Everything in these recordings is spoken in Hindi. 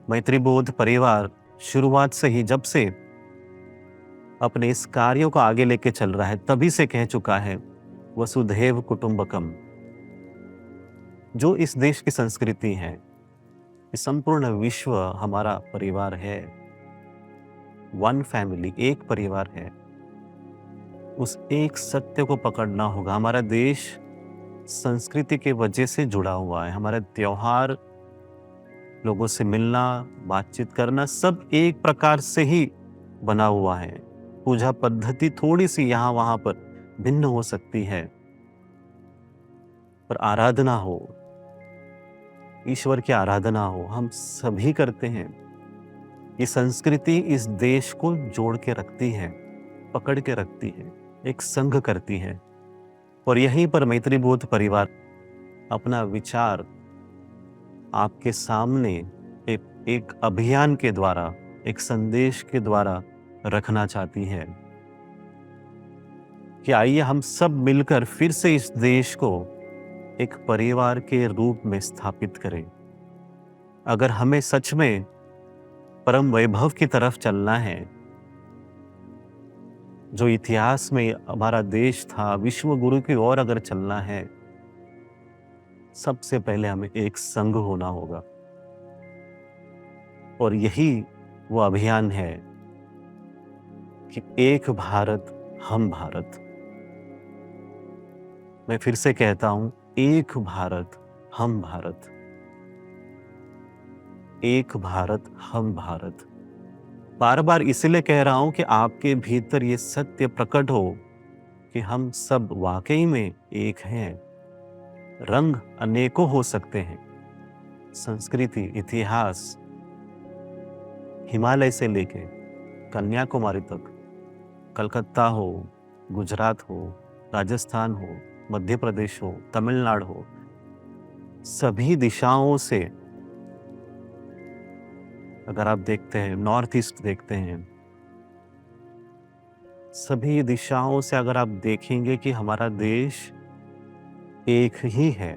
मैत्री बोध परिवार शुरुआत से ही, जब से अपने इस कार्यों को आगे लेके चल रहा है, तभी से कह चुका है वसुधैव कुटुंबकम। जो इस देश की संस्कृति है, ये संपूर्ण विश्व हमारा परिवार है। वन फैमिली, एक परिवार है। उस एक सत्य को पकड़ना होगा। हमारा देश संस्कृति के वजह से जुड़ा हुआ है। हमारे त्योहार, लोगों से मिलना, बातचीत करना, सब एक प्रकार से ही बना हुआ है। पूजा पद्धति थोड़ी सी यहाँ वहां पर भिन्न हो सकती है, पर आराधना हो, ईश्वर की आराधना हो, हम सभी करते हैं। ये संस्कृति इस देश को जोड़ के रखती है, पकड़ के रखती है, एक संघ करती है। और यहीं पर मैत्री बोध परिवार अपना विचार आपके सामने एक अभियान के द्वारा, एक संदेश के द्वारा रखना चाहती है कि आइए हम सब मिलकर फिर से इस देश को एक परिवार के रूप में स्थापित करें। अगर हमें सच में परम वैभव की तरफ चलना है, जो इतिहास में हमारा देश था, विश्व गुरु की ओर अगर चलना है, सबसे पहले हमें एक संघ होना होगा। और यही वो अभियान है कि एक भारत हम भारत। मैं फिर से कहता हूं, एक भारत हम भारत, एक भारत हम भारत। बार बार इसलिए कह रहा हूं कि आपके भीतर ये सत्य प्रकट हो कि हम सब वाकई में एक हैं। रंग अनेकों हो सकते हैं, संस्कृति, इतिहास, हिमालय से लेके कन्याकुमारी तक, कलकत्ता हो, गुजरात हो, राजस्थान हो, मध्य प्रदेश हो, तमिलनाडु हो, सभी दिशाओं से अगर आप देखते हैं, नॉर्थ ईस्ट देखते हैं, सभी दिशाओं से अगर आप देखेंगे कि हमारा देश एक ही है।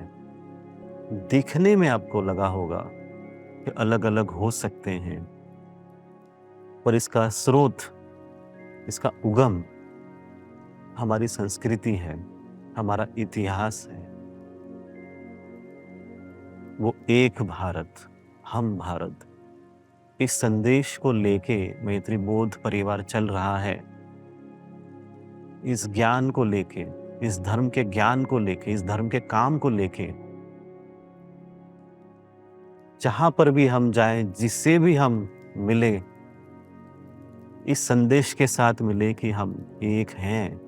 दिखने में आपको लगा होगा कि अलग अलग हो सकते हैं, पर इसका स्रोत, इसका उगम हमारी संस्कृति है, हमारा इतिहास है। वो एक भारत हम भारत, इस संदेश को लेके मैत्री बोध परिवार चल रहा है। इस ज्ञान को लेके, इस धर्म के ज्ञान को लेके, इस धर्म के काम को लेके, जहां पर भी हम जाएं, जिससे भी हम मिले, इस संदेश के साथ मिले कि हम एक हैं,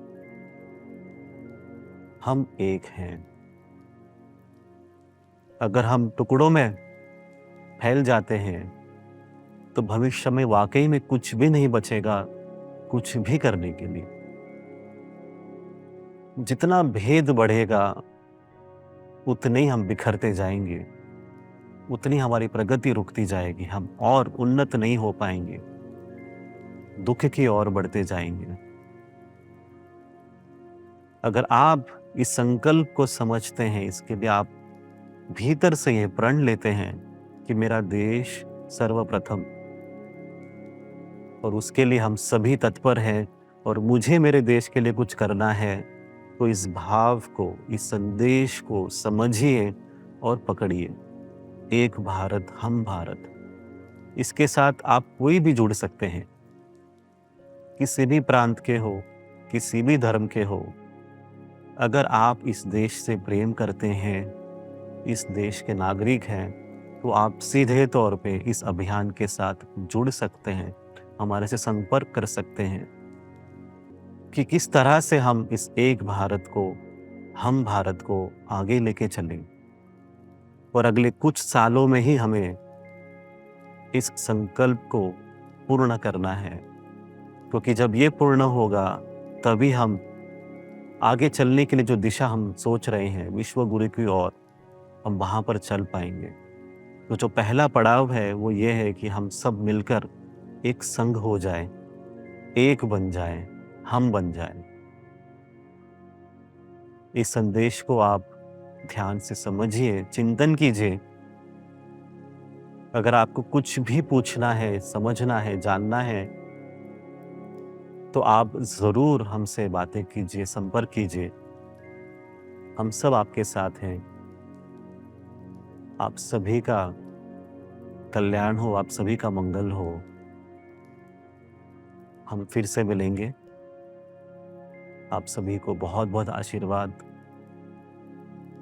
हम एक हैं। अगर हम टुकड़ों में फैल जाते हैं तो भविष्य में वाकई में कुछ भी नहीं बचेगा कुछ भी करने के लिए। जितना भेद बढ़ेगा उतने ही हम बिखरते जाएंगे, उतनी हमारी प्रगति रुकती जाएगी, हम और उन्नत नहीं हो पाएंगे, दुख की ओर बढ़ते जाएंगे। अगर आप इस संकल्प को समझते हैं, इसके लिए आप भीतर से ये प्रण लेते हैं कि मेरा देश सर्वप्रथम, और उसके लिए हम सभी तत्पर हैं, और मुझे मेरे देश के लिए कुछ करना है, तो इस भाव को, इस संदेश को समझिए और पकड़िए। एक भारत हम भारत, इसके साथ आप कोई भी जुड़ सकते हैं, किसी भी प्रांत के हो, किसी भी धर्म के हो। अगर आप इस देश से प्रेम करते हैं, इस देश के नागरिक हैं, तो आप सीधे तौर पे इस अभियान के साथ जुड़ सकते हैं, हमारे से संपर्क कर सकते हैं कि किस तरह से हम इस एक भारत को, हम भारत को आगे लेके चलें। और अगले कुछ सालों में ही हमें इस संकल्प को पूर्ण करना है, क्योंकि जब ये पूर्ण होगा तभी हम आगे चलने के लिए जो दिशा हम सोच रहे हैं, विश्व गुरु की ओर, हम वहां पर चल पाएंगे। तो जो पहला पड़ाव है वो ये है कि हम सब मिलकर एक संघ हो जाए, एक बन जाए, हम बन जाए। इस संदेश को आप ध्यान से समझिए, चिंतन कीजिए अगर आपको कुछ भी पूछना है, समझना है, जानना है, तो आप ज़रूर हमसे बातें कीजिए, संपर्क कीजिए। हम सब आपके साथ हैं। आप सभी का कल्याण हो, आप सभी का मंगल हो। हम फिर से मिलेंगे। आप सभी को बहुत-बहुत आशीर्वाद।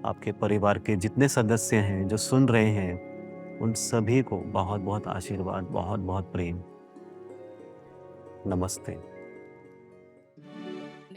आपके परिवार के जितने सदस्य हैं, जो सुन रहे हैं, उन सभी को बहुत-बहुत आशीर्वाद, बहुत-बहुत प्रेम। नमस्ते।